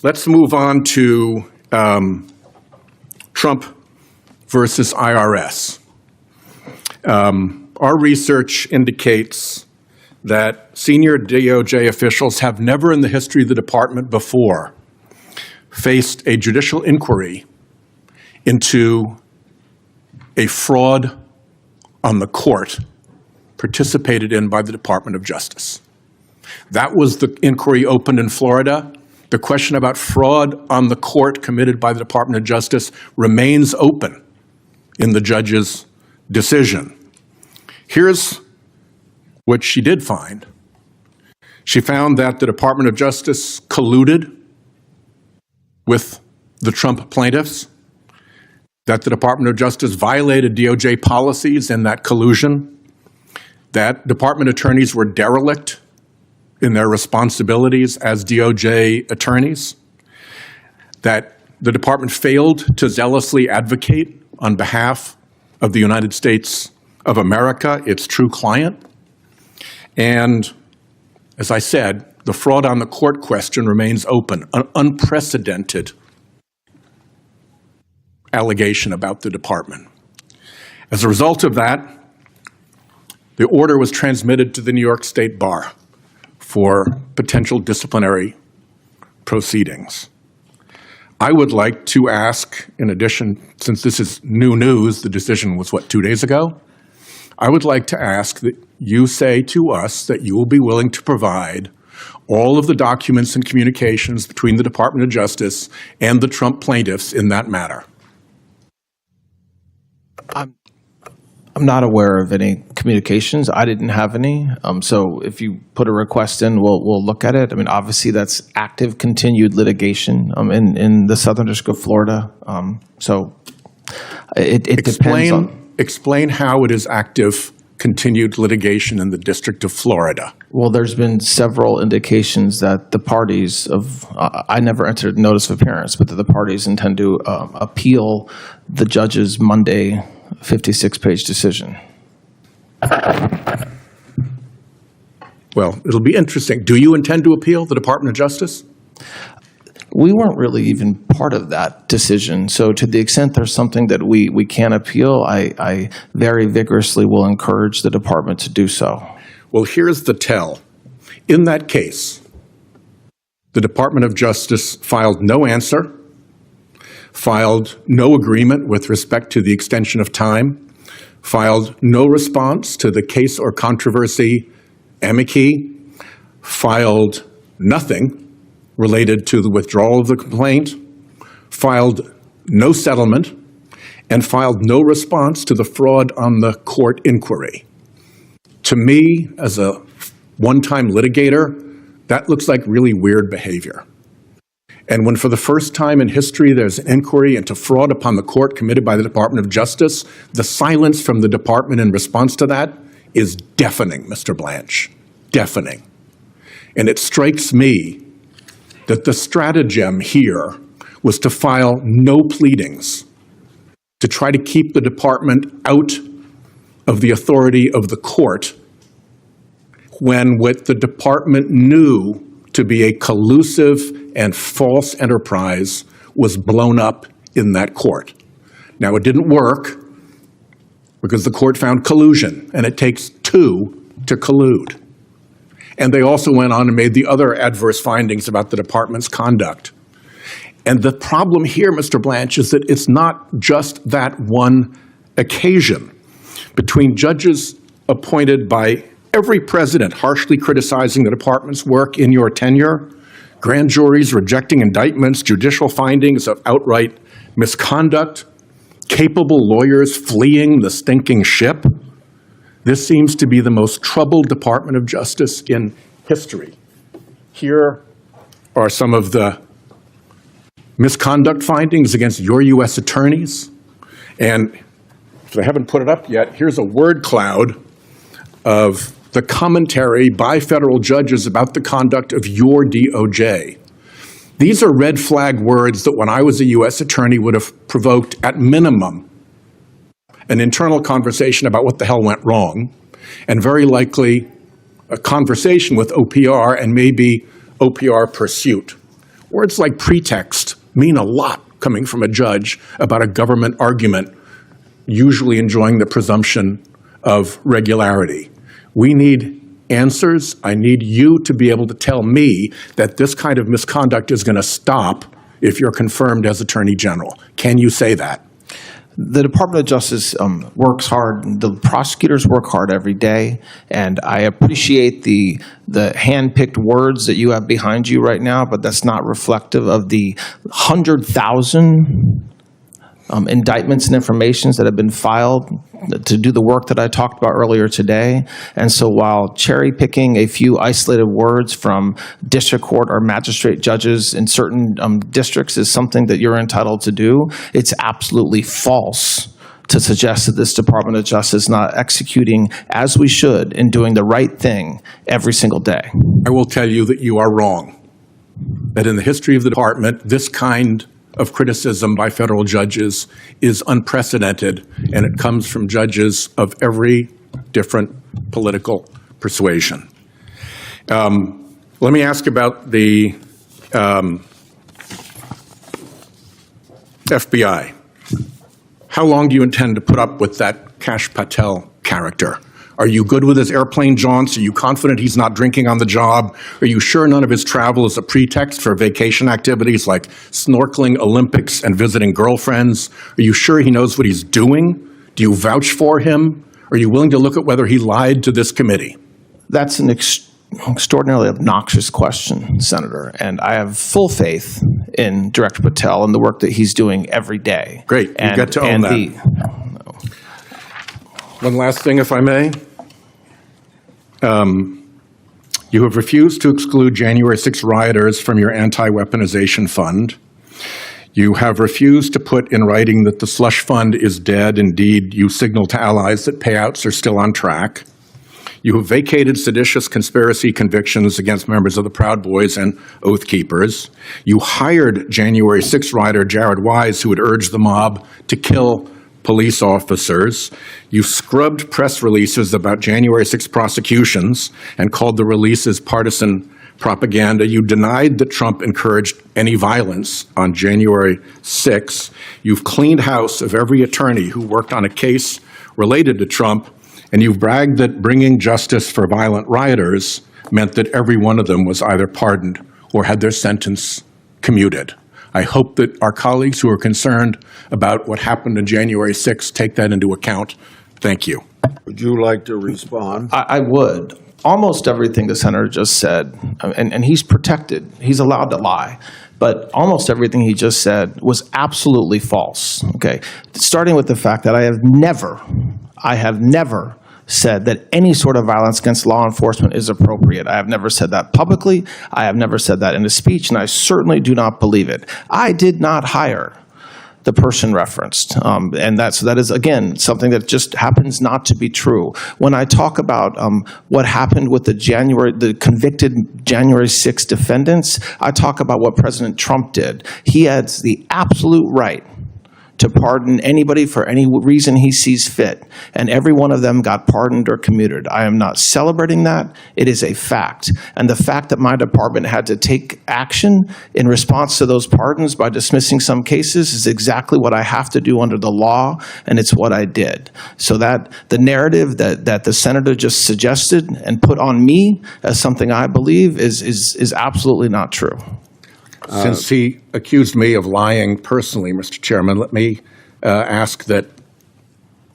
Let's move on to Trump versus IRS. Our research indicates that senior DOJ officials have never in the history of the department before faced a judicial inquiry into a fraud on the court participated in by the Department of Justice. That was the inquiry opened in Florida. The question about fraud on the court committed by the Department of Justice remains open in the judge's decision. Here's what she did find. She found that the Department of Justice colluded with the Trump plaintiffs, that the Department of Justice violated DOJ policies in that collusion, that department attorneys were derelict in their responsibilities as DOJ attorneys, that the department failed to zealously advocate on behalf of the United States of America, its true client. And as I said, the fraud on the court question remains open, an unprecedented allegation about the department. As a result of that, the order was transmitted to the New York State Bar for potential disciplinary proceedings. I would like to ask, in addition, since this is new news, the decision was, 2 days ago? I would like to ask that you say to us that you will be willing to provide all of the documents and communications between the Department of Justice and the Trump plaintiffs in that matter. I'm not aware of any communications. I didn't have any. So if you put a request in, we'll look at it. I mean, obviously that's active, continued litigation in the Southern District of Florida. So it depends on. Explain how it is active, continued litigation in the District of Florida. Well, there's been several indications that the parties I never entered notice of appearance, but that the parties intend to appeal the judge's Monday 56-page decision. Well, it'll be interesting. Do you intend to appeal the Department of Justice? We weren't really even part of that decision. So to the extent there's something that we can appeal, I very vigorously will encourage the department to do so. Well, here's the tell. In that case, the Department of Justice filed no answer, filed no agreement with respect to the extension of time, filed no response to the case or controversy amici, filed nothing related to the withdrawal of the complaint, filed no settlement, and filed no response to the fraud on the court inquiry. To me, as a one-time litigator, that looks like really weird behavior. And when for the first time in history there's an inquiry into fraud upon the court committed by the Department of Justice, the silence from the department in response to that is deafening, Mr. Blanche, deafening. And it strikes me that the stratagem here was to file no pleadings, to try to keep the department out of the authority of the court, when what the department knew to be a collusive and false enterprise was blown up in that court. Now, it didn't work because the court found collusion, and it takes two to collude. And they also went on and made the other adverse findings about the department's conduct. And the problem here, Mr. Blanche, is that it's not just that one occasion. Between judges appointed by every president harshly criticizing the department's work in your tenure, grand juries rejecting indictments, judicial findings of outright misconduct, capable lawyers fleeing the stinking ship, this seems to be the most troubled Department of Justice in history. Here are some of the misconduct findings against your U.S. attorneys. And if I haven't put it up yet, here's a word cloud of the commentary by federal judges about the conduct of your DOJ. These are red flag words that when I was a U.S. attorney would have provoked, at minimum, an internal conversation about what the hell went wrong, and very likely a conversation with OPR and maybe OPR pursuit. Words like pretext mean a lot coming from a judge about a government argument, usually enjoying the presumption of regularity. We need answers. I need you to be able to tell me that this kind of misconduct is going to stop if you're confirmed as Attorney General. Can you say that? The Department of Justice works hard. The prosecutors work hard every day, and I appreciate the hand-picked words that you have behind you right now, but that's not reflective of the 100,000 indictments and informations that have been filed to do the work that I talked about earlier today. And so while cherry-picking a few isolated words from district court or magistrate judges in certain districts is something that you're entitled to do, it's absolutely false to suggest that this Department of Justice is not executing as we should and doing the right thing every single day. I will tell you that you are wrong. That in the history of the department, this kind of criticism by federal judges is unprecedented, and it comes from judges of every different political persuasion. Let me ask about the FBI. How long do you intend to put up with that Kash Patel character? Are you good with his airplane jaunts? Are you confident he's not drinking on the job? Are you sure none of his travel is a pretext for vacation activities like snorkeling, Olympics, and visiting girlfriends? Are you sure he knows what he's doing? Do you vouch for him? Are you willing to look at whether he lied to this committee? That's an extraordinarily obnoxious question, Senator, and I have full faith in Director Patel and the work that he's doing every day. Great, you get to own that. One last thing, if I may. You have refused to exclude January 6 rioters from your anti-weaponization fund. You have refused to put in writing that the slush fund is dead. Indeed, you signal to allies that payouts are still on track. You have vacated seditious conspiracy convictions against members of the Proud Boys and Oath Keepers. You hired January 6 rider Jared Wise, who had urged the mob to kill police officers. You scrubbed press releases about January 6 prosecutions and called the releases partisan propaganda. You denied that Trump encouraged any violence on January 6. You've cleaned house of every attorney who worked on a case related to Trump, and you've bragged that bringing justice for violent rioters meant that every one of them was either pardoned or had their sentence commuted. I hope that our colleagues who are concerned about what happened on January 6th take that into account. Thank you. Would you like to respond? I would. Almost everything the senator just said, and he's protected, he's allowed to lie, but almost everything he just said was absolutely false, okay? Starting with the fact that I have never said that any sort of violence against law enforcement is appropriate. I have never said that publicly. I have never said that in a speech, and I certainly do not believe it. I did not hire the person referenced, and that is, again, something that just happens not to be true. When I talk about what happened with the convicted January 6 defendants, I talk about what President Trump did. He has the absolute right to pardon anybody for any reason he sees fit, and every one of them got pardoned or commuted. I am not celebrating that. It is a fact. And the fact that my department had to take action in response to those pardons by dismissing some cases is exactly what I have to do under the law, and it's what I did. So that the narrative that the senator just suggested and put on me as something I believe is absolutely not true. Since he accused me of lying personally, Mr. Chairman, let me ask that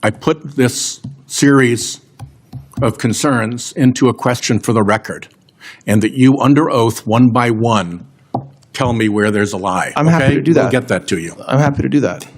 I put this series of concerns into a question for the record, and that you, under oath, one by one, tell me where there's a lie. I'm happy to do that. We'll get that to you. I'm happy to do that.